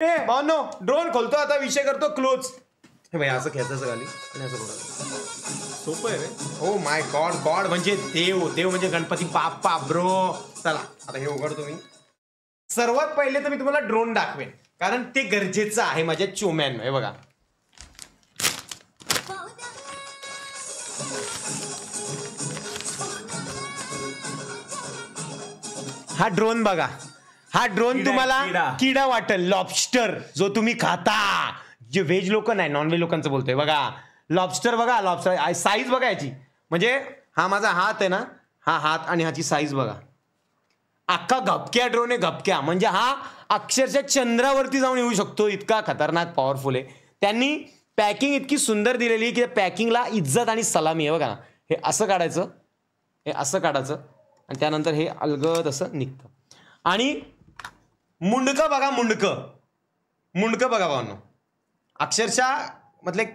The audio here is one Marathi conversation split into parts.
ए भावनो ड्रोन खोलतो आता, विषय करतो क्लोज. हे भाई असं खेचायचं खाली आणि असं बोलायचं. सोपं आहे रे. ओ माय गॉड, गॉड म्हणजे देव, देव म्हणजे गणपती बाप्पा ब्रो. चला आता हे उघडतो मी. सर्वात पहिले तर मी तुम्हाला ड्रोन दाखवेन, कारण ते गरजेचं आहे माझ्या चोम्यान. हे बघा, हा ड्रोन बघा. हा ड्रोन तुम्हाला किडा वाटेल, लॉबस्टर जो तुम्ही खाता. जे व्हेज लोक नाही, नॉन व्हेज लोकांचं बोलतोय बघा. लॉबस्टर बघा, लॉबस्टर साईज बघा याची. म्हणजे हा माझा हात आहे ना, हा हात आणि ह्याची साईज बघा. अख्खा घपक्या ड्रोन आहे, घपक्या. म्हणजे हा अक्षरशः चंद्रावरती जाऊन येऊ शकतो, इतका खतरनाक पॉवरफुल आहे. त्यांनी पॅकिंग इतकी सुंदर दिलेली की पॅकिंगला इज्जत आणि सलामी आहे बघा. हे असं काढायचं, हे असं काढायचं आणि त्यानंतर हे अलगद असं निघतं. आणि मुंडकं बघा, मुंडकं बघा भावांनो. अक्षरशः मतलब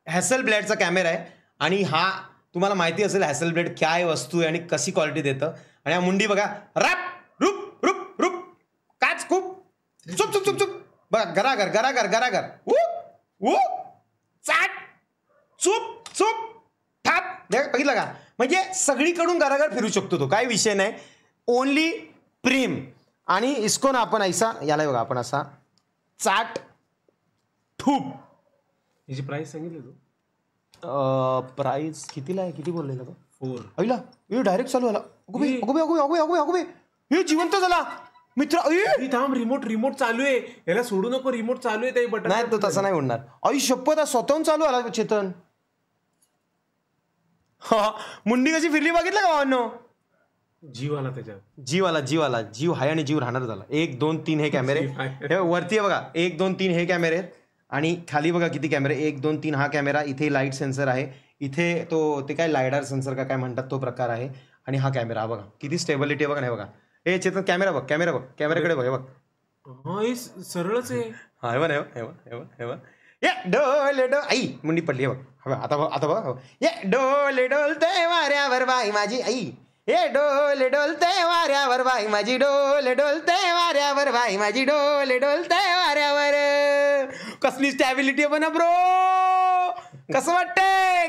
हॅसलब्लेडचा कॅमेरा आहे. आणि हा तुम्हाला माहिती असेल हॅसलब्लेड काय वस्तू आहे आणि कशी क्वालिटी देतं. आणि हा मुंडी बघा, रॅप रूप रूप रूप काच खूप चुप चुप चुप चुप बघा, गरागर गरागर गरागर ऊ चाट चुप चुप ठाप. बघितलं का, म्हणजे सगळीकडून गरागर फिरू शकतो तो, काय विषय नाही. ओनली प्रेम. आणि इसको ना आपण ऐसा, याला बघा आपण असा चाट ठूप. याची प्राइस सांगितली तू? प्राइस कितीला आहे, किती बोललेलं का? 4. ऐला हे डायरेक्ट चालू झाला. अगोबे हे जिवंत झाला मित्र. थांब, रिमोट चालू आहे, याला सोडू नको. रिमोट चालू आहे, ते बटन नाही, तो तसा नाही उडणार. आई शपथ, स्वतःहून चालू आला चेतन. मुंडी कशी फिरली बघितलं का भावांनो? जीव आला त्याच्यात. जीव आहे आणि जीव राहणार झाला. 1 2 3 हे कॅमेरे. हे वरती आहे बघा, 1 2 3 हे कॅमेरे आहेत. आणि खाली बघा किती कॅमेरे, 1 2 3 हा कॅमेरा. इथे लाईट सेन्सर आहे, इथे तो ते काय लायडार सेन्सर का काय म्हणतात तो प्रकार आहे. आणि हा कॅमेरा बघा किती स्टेबिलिटी आहे बघा. नाही बघा, हे चेतन कॅमेरा बघ, कॅमेराकडे बघ. हे बघ, हा हे सरळच आहे. हा हे बघ. ये डोले आई मुंडी पडली. हे बघ आता बघ. ये डोले डोलते वाऱ्यावर बाई माझी आई. ये डोले डोलते वाऱ्यावर बाई माझी. डोले डोलते वाऱ्यावर बाई माझी. डोले डोलते वाऱ्यावर. कसली स्टॅबिलिटी बना ब्रो. कसं वाटतंय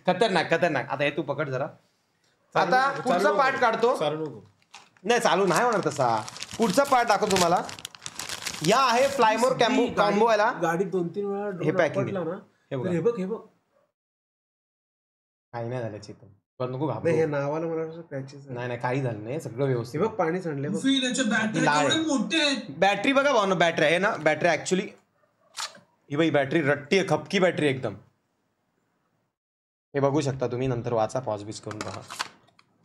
खतरनाक. आता हे तू पकड जरा. आता पुढचा पार्ट काढतो. नाही चालू नाही होणार तसा. पुढचा पार्ट दाखवतो तुम्हाला. या आहे फ्लायमोर कॉम्बो वाला. गाडी 2-3 वेळा हे पॅकिंग हे बघ काही नाही झालं चेतन, पण नको घाबरू. हे नावाला मला पॅचेस नाही काही झालं नाही, सगळं व्यवस्थित. बघ पाणी सांडले. बॅटरी बघा भाऊ, बॅटरी आहे ना, बॅटरी ऍक्च्युली ही बाई बॅटरी रट्टी आहे, खपकी बॅटरी एकदम. हे बघू शकता तुम्ही, नंतर वाचा, पॉज बीज करून बघा.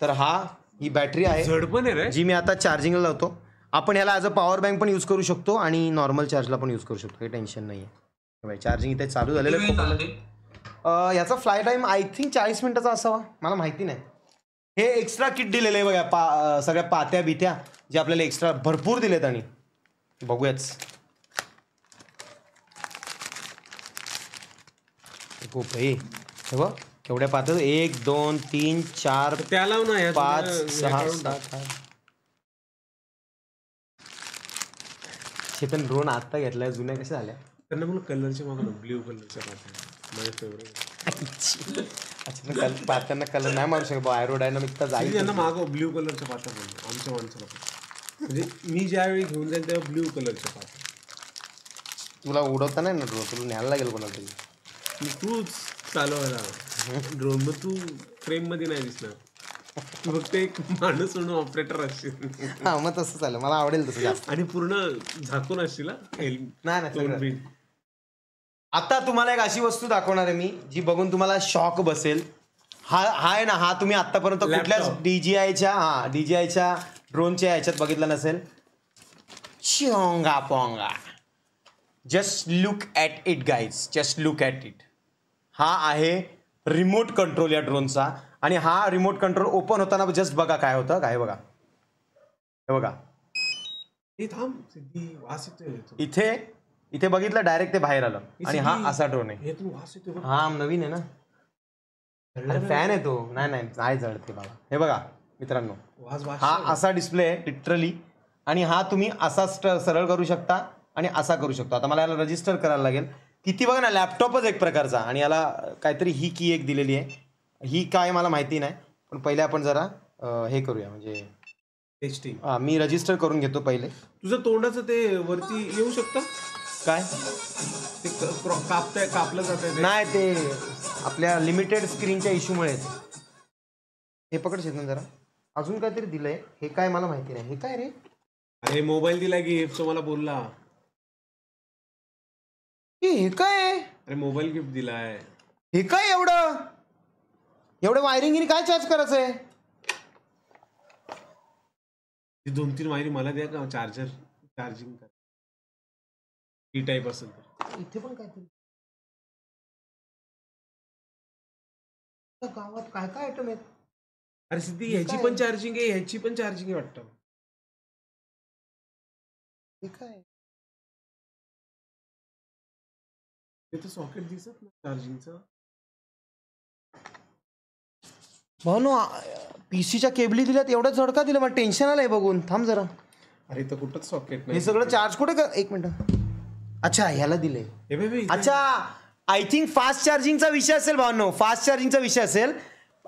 तर ही बॅटरी आहे, झडपण आहे जी मी आता चार्जिंगला लावतो. आपण याला ॲज अ पॉवर बँक पण यूज करू शकतो आणि नॉर्मल चार्जला पण यूज करू शकतो, काही टेन्शन नाही आहे. चार्जिंग इथे चालू झालेलं आहे. याचा फ्लाय टाईम आय थिंक 40 मिनिटाचा असावा, मला माहिती नाही. हे एक्स्ट्रा किट दिलेलं आहे बघा, सगळ्या पात्या बित्या जे आपल्याला एक्स्ट्रा भरपूर दिलेत. आणि बघूयाच. खूप हे बघ केवढ्या पात्या. 1 2 3 4 5 6 7 8. चेतन ड्रोन आत्ता घेतलाय, जुन्या कशा झाल्या. त्यांना मला कलरच्या मागं ब्ल्यू कलरच्या पात्या माझ्या फेवरेट. अच्छा पात्यांना कलर नाही मारू शकतो, एरोडायनामिक तर जाईल. त्यांना मागं ब्ल्यू कलरच्या पात्या बोलतो आमच्या माणसाला. म्हणजे मी ज्यावेळी घेऊन जाईल तेव्हा ब्ल्यू कलरच्या पात्या. तुला उडवता नाही ना ड्रोन, तुला न्यायला लागेल कोणाला तरी. तूच चालवायला ड्रोन, मग तू फ्रेम मध्ये नाही दिसणार, फक्त एक माणूस म्हणून ऑपरेटर असशील. हा मग तसं चालेल, मला आवडेल तसं जास्त. आणि पूर्ण झाकून असशील. नाही. आता तुम्हाला एक अशी वस्तू दाखवणार आहे मी, जी बघून तुम्हाला शॉक बसेल. हा आहे ना, हा तुम्ही आतापर्यंत कुठल्याच DJIच्या ड्रोनच्या ह्याच्यात बघितलं नसेल. शिओंगा पोंगा. Just look at it guys, just look at it. हा आहे रिमोट कंट्रोल या ड्रोनचा. आणि हा रिमोट कंट्रोल ओपन होताना जस्ट बघा काय होतं. काय बघा, हे बघा इथे बघितलं डायरेक्ट ते बाहेर आलं. आणि हा असा ड्रोन आहे. हा नवीन आहे ना, फॅन आहे तो. नाही जळते बाबा. हे बघा मित्रांनो, हा असा डिस्प्ले आहे लिटरली. आणि हा तुम्ही असा सरळ करू शकता आणि असा करू शकता. आता मला याला रजिस्टर करायला लागेल. किती बघा ना, लॅपटॉपच एक प्रकारचा, आणि याला काहीतरी ही की एक दिलेली आहे. ही काय मला माहिती नाही, पण पहिले आपण जरा हे करूया, म्हणजे टेस्टिंग. मी रजिस्टर करून घेतो पहिले. तुझं तोंडाचं ते वरती येऊ शकतं काय ते कापलं जात आहे? नाही, ते आपल्या लिमिटेड स्क्रीनच्या इश्यूमुळे. हे पकड शेतन जरा. अजून काहीतरी दिलंय, हे काय मला माहिती नाही. हे काय रे? अरे मोबाईल दिला गिफ्ट, तो मला बोलला. हे काय? अरे मोबाईल गिफ्ट दिलाय. हे काय एवढं वायरिंग काय चार्ज करायचं आहे? 2-3 वायरी मला द्या का, चार्जिंग कर. टी टाईप असेल तर. इथे पण काहीतरी गावात काय काय आयटम आहेत? अरे सिद्धी, ह्याची पण चार्जिंग आहे, ह्याची पण चार्जिंग आहे वाटतं. हे काय? ते सॉकेट दिसत ना चार्जिंगचं. भाऊ पीसीच्या केबली दिल्यात, एवढं झडका दिलं, मला टेन्शन आलंय बघून. थांब जरा. अरे तर कुठंच सॉकेट नाही. हे सगळं चार्ज कुठे कर? एक मिनिट. अच्छा, ह्याला दिले. अच्छा, आय थिंक फास्ट चार्जिंगचा विषय असेल भावनो. फास्ट चार्जिंगचा विषय असेल.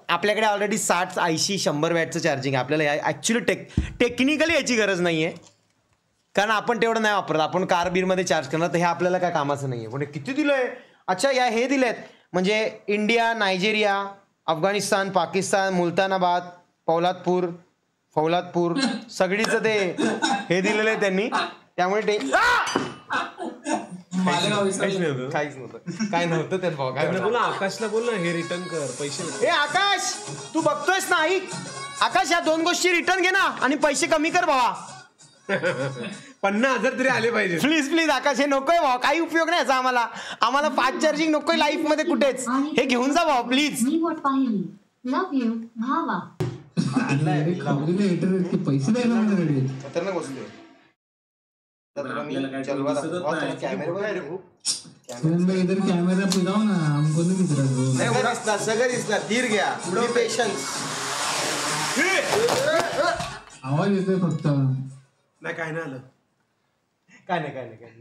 आपल्याकडे ऑलरेडी 60, 80, 100 वॅटचं चार्जिंग आहे. आपल्याला ॲक्च्युली टेक्निकली याची गरज नाही आहे, कारण आपण तेवढं नाही वापरत. आपण कार बीरमध्ये चार्ज करणार, तर हे आपल्याला काय कामाचं नाही आहे. पण किती दिलंय? अच्छा, हे दिलेत म्हणजे इंडिया, नायजेरिया, अफगाणिस्तान, पाकिस्तान, मुलतानाबाद, फौलादपूर सगळीचं ते हे दिलेलं आहे त्यांनी. त्यामुळे ते काहीच नव्हतं, काय नव्हतं त्यात भाऊ. काय बोला, आकाशला बोल ना, हे रिटर्न कर पैसे. हे आकाश, तू बघतोयस ना? ऐक आकाश, या 2 गोष्टी रिटर्न घे ना आणि पैसे कमी कर भावा. 50,000 तरी आले पाहिजे. प्लीज आकाश, हे नकोय भाऊ. काही उपयोग नाही याचा आम्हाला फास्ट चार्जिंग नकोय लाईफ मध्ये कुठेच. हे घेऊन जा भाऊ प्लीज. पैसे द्यायला खतरनाक वस्तू आहे. कॅमेरा जाऊ ना, हमको नहीं दिख रहा. सगळं दिसणार. धीर घ्या, पुढे पेशन्स. आवाज येतोय फक्त. नाही काय नाही आलं. काय नाही झालं. काय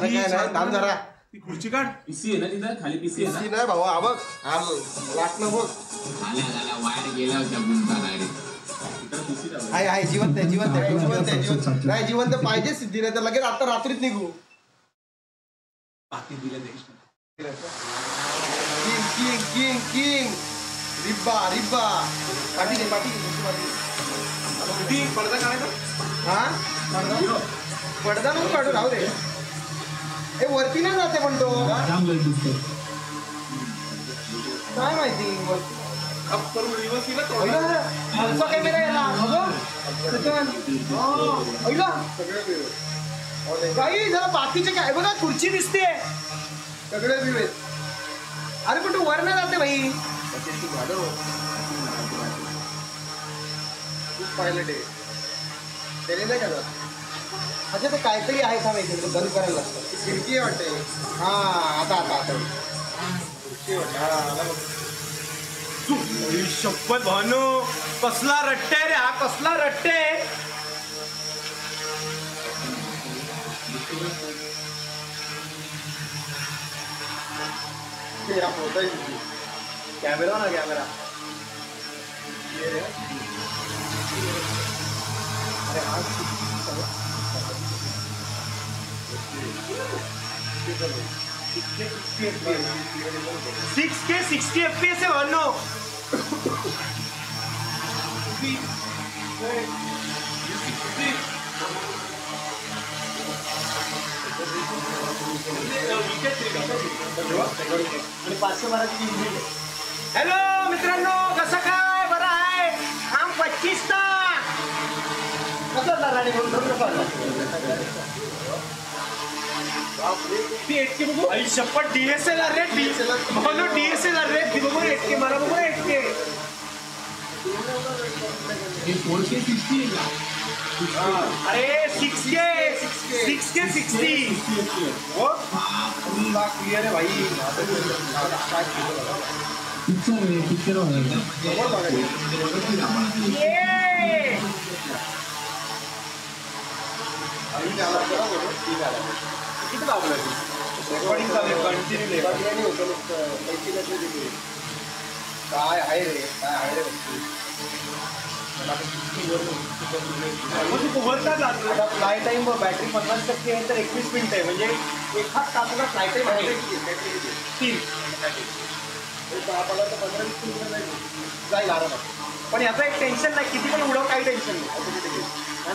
नाही, थांब जरा. ती खुर्ची काढ. पीसी आहे ना तिथं खाली, पीसी आहे नाही भाऊ. हा बघ, वाटलं बघ. वायर गेला होता गुंता डायरेक्ट. आहे जिवंत नाही, जिवंत पाहिजे सिद्धी, नाही तर लगेच आता रात्रीच निघू. बाकी दिलं किंग रिब्बा पाठी दे. पडदा काढायचा. हा, पडदा नको काढू, राहू दे. हे वरती नाही जाते पण तो. काय माहिती. कॅमेरा काही जरा बाकीचे काय बघा, खुर्ची दिसते सगळे विवेक. अरे पण तू वर नाही जाते भाई. पायलट आहे त्याने नाही का. अच्छा, ते काहीतरी आहे का माहिती, बंद करायला लागतं. खिडकी वाटते. हा, आता शपथ भानू, कसला रट्टे रे हा, कसला रट्टे. कॅमेरा ना, कॅमेरा. सिक्स के 60 FPS है भानू. आणि 512ची इंजिन. हॅलो मित्रांनो, कसं काय? बरं आहे. आम 25 ना कसं झाला आई शपथ. DSLR रे, DSLR रे. बघू 8K, मला बघू 8K. 4K 60 अरे 6K 60 हो. क्लियर आहे भाई. पिक्चर किती लावलं रेकॉर्डिंग चालू कंटिन्यू काय आहे रे वरचा जातो फ्लाय टाइम बॅटरी 50% आहे तर 21 मिनिटं आहे म्हणजे एका तासाचा फ्लाय टाइम आहे 3 जाईल आरामात. पण याचं एक टेन्शन नाही किती पण उडव काही टेन्शन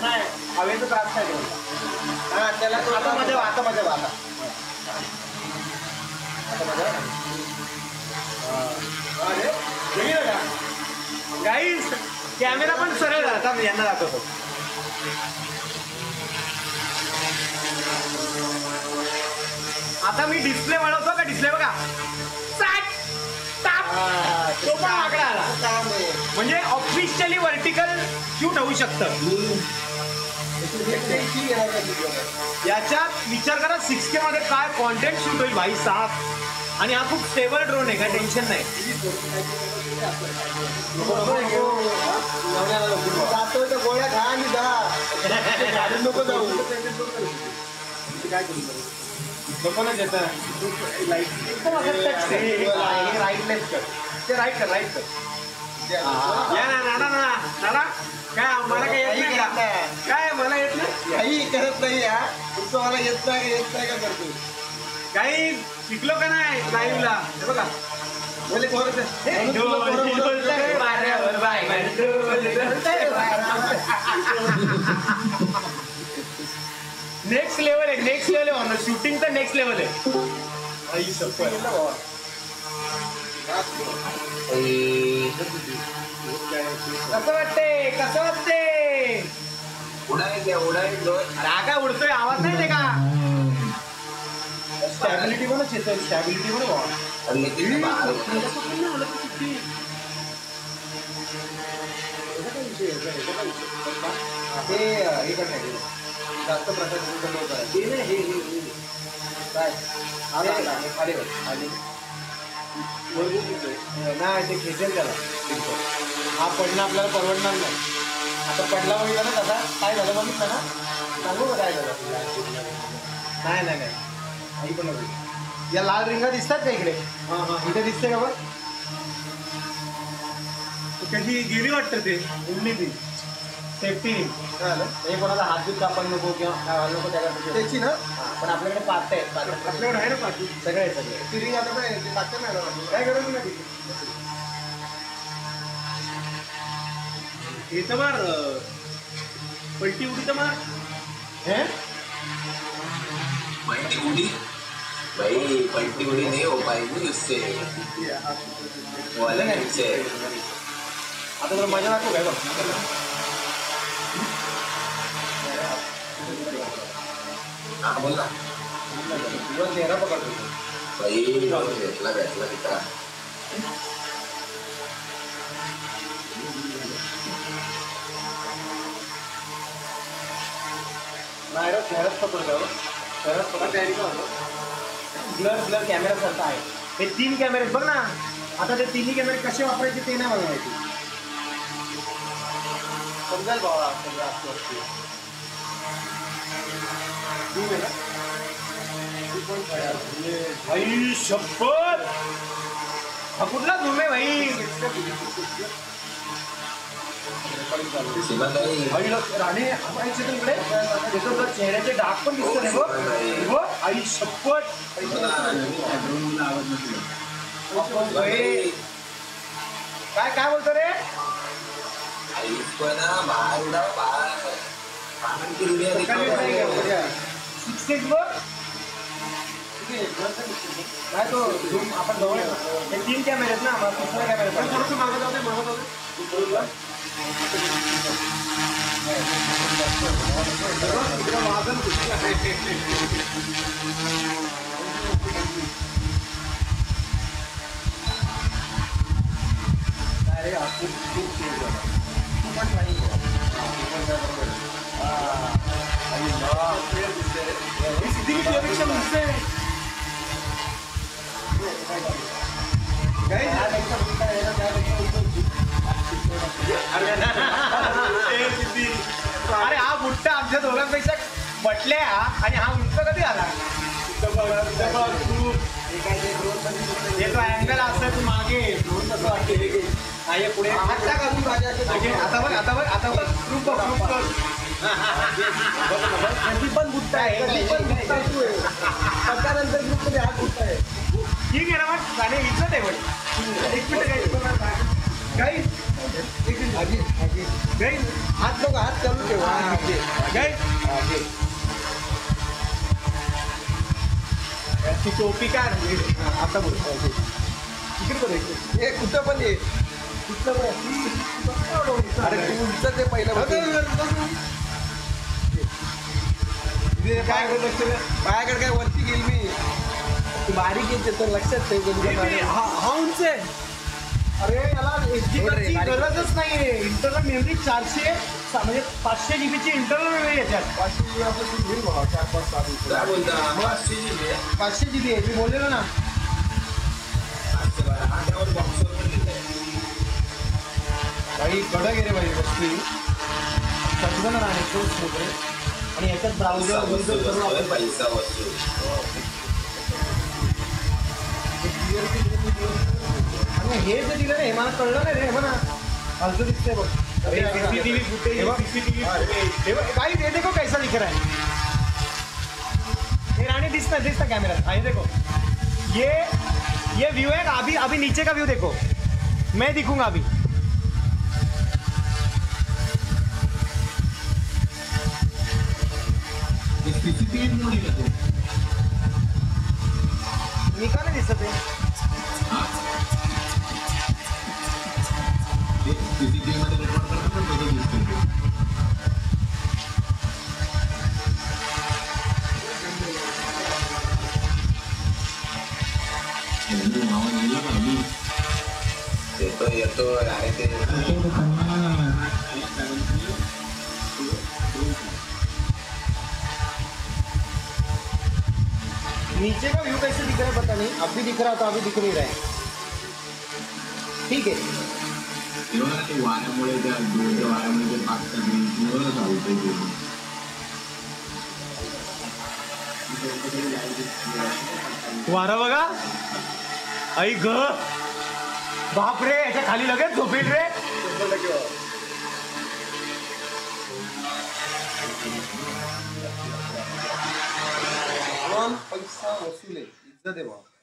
नाही हवेचं त्रास नाही हा त्याला आता मजा गाईज कॅमेरा पण सरळ आता यांना दाखवतो. आता मी डिस्प्ले वाढवतो का डिस्प्ले बघा तो पण आकडा आला म्हणजे ऑफिशियली व्हर्टिकल शूट होऊ शकतं. याच्यात विचार करा 6K मध्ये काय कॉन्टेंट शूट होईल भाई साहेब. आणि हा खूप स्टेबल ड्रोन आहे काय टेन्शन नाही. जातोय तर गोळ्या खा आणि जा नको जाऊ. काय करू लोकांनाच येतं राईट लेफ्ट कर ते राईट कर या ना काय मला काय येत नाही काय मला येत नाही काही करत नाही या तुमचं मला येत नाही का करतो काही शिकलो का नाही लाईव्हला हे बघा नेक्स्ट लेवल आहे शूटिंग तर नेक्स्ट लेवल आहे. कसं वाटते रागा उडतोय आवाज नाही का स्टॅबिलिटी पण येतोय स्टॅबिलिटी पण हे करण्यासाठी जास्त प्रकाश काय नाही ते खेचेल त्याला हा पडणं आपल्याला परवडणार नाही. आता पडला बघितला ना तसा काय झालं बघितलं ना सांगू का काय झालं नाही आई पण या लाल रिंगा दिसतात का इकडे इथे दिसते का बघ कधी गेली वाटतं ते उडली ती सेफ्टी हे कोणाला हात दूध कापायला नको किंवा नको त्याची ना पण आपल्याकडे पाच आहेत आपल्याकडे आहे ना पाच सगळे ती रिंग आता काय गरज नाही हे तर मार पलटी उडी तर मार हे पलटी उड़ी नहीं हो पाएगी उससे वाला नीचे आता तुला मजा दाखवू काय बघ हाँ बोलना तुझा चेहरा पकडतो भाई बैठला दिखा नाही रे चेहराच पकडतो चेहराच पकड तयारी का होतो ब्लर कॅमेरा सारखा आहे. हे 3 कॅमेरे बघ ना आता ते 3 कॅमेरे कसे वापरायचे ते नाही मला माहिती समजाल बाबा भाई शपथ हा कुठला झूम आहे भाई राणे इकडे चेहऱ्याचे डाग पण दिसत नाही आई शपथ काय बोलतो रे नाही तो झूम आपण जवळ हे 3 कॅमेरे आहेत ना मला दुसरा कॅमेरा मागं जाऊ अरे हा बुट्टा आमच्या दोघांपेक्षा कटल्या आणि हा उंच कधी आला हे तो अँगल असं तू मागे तसं वाटते पुढे आता बघ आता बघ आता बघ ग्रुप कर पण बुट्टा आहे नंतर ग्रुप मध्ये हा बुट्टा आहे ठीक आहे ना मग गाणे इज्जत आहे पण एक मिनिट काही हात लोक हात चालू ठेवा ती टोपी काय आता बोल इकडे बघायचं हे कुठं पण ये अरे तुमचं ते पहिलं काय माझ्याकडे काय वरती गेली मी बारीक येते तर लक्षात ठेव हा उंच आहे अरे याला एचडीची गरजच नाहीये इंटरनल मेमरी 400 म्हणजे 500 GB ची इंटरनल मेमरी याच्यात 500 GB आपण घेईल बघा 500 GB आहे मी बोललेलो ना भाई कडक आहे रे भाई वस्तू सगळं राहणे आणि याच्यात ब्राउझर हे जे दिलं रे मला कळलं नाही रे म्हणा फालतू दिसतंय बघ सीसीटीवी फुटेज भाई ये देखो कैसा दिख रहा है ये रानी दिसता कैमरा ये देखो ये व्यू है अभी अभी नीचे का व्यू देखो मैं दिखूंगा अभी मी का नाही दिसत आहे येतो आहे ते नीचे का व्यू कैसे दिख रहा है पता नहीं अब भी दिख रहा था अभी दिख नहीं रहा है ठीक है वाऱ्यामुळे वारा बघा आई ग बाप रे याच्या खाली लगेच झोपेल रे पैसा वसूल आहे इज्जत आहे बाबा